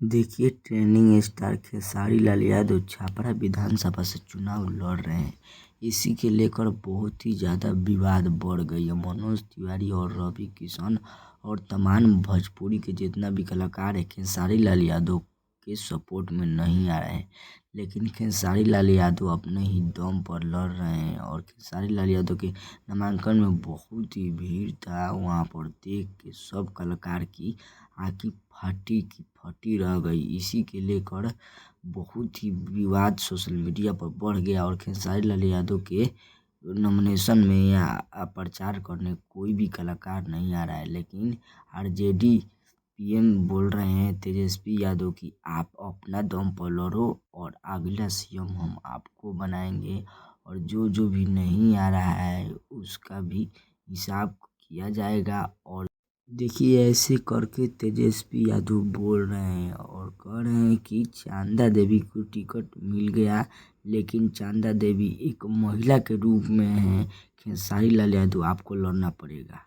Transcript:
देखिए, trending star Khesari Lal Yadav Chhapra विधानसभा से चुनाव लड़ रहे हैं। इसी के लेकर बहुत ही ज़्यादा विवाद बढ़ गई है। मनोज तिवारी और रवि किशन और तमाम भोजपुरी के जितना भी कलाकार है खेसारी लाल यादव के सपोर्ट में नहीं आ रहे हैं। लेकिन खेसारी लाल यादव अपने ही दम पर लड़ रहे हैं और खेसारी लाल यादव के नामांकन में बहुत ही भीड़ था। वहाँ पर देख के सब कलाकार की आँखें फटी रह गई। इसी के लेकर बहुत ही विवाद सोशल मीडिया पर बढ़ गया और खेसारी लाल यादव के नॉमिनेशन में या प्रचार करने कोई भी कलाकार नहीं आ रहा है। लेकिन आरजेडी पीएम बोल रहे हैं तेजस्वी यादव की आप अपना दम पर लड़ो और अगला सीएम हम आपको बनाएंगे और जो भी नहीं आ रहा है उसका भी हिसाब किया जाएगा। और देखिए, ऐसे करके तेजस्वी यादव बोल रहे हैं और कह रहे हैं कि चंदा देवी को टिकट मिल गया, लेकिन चंदा देवी एक महिला के रूप में है। खेसारी लाल यादव आपको लड़ना पड़ेगा।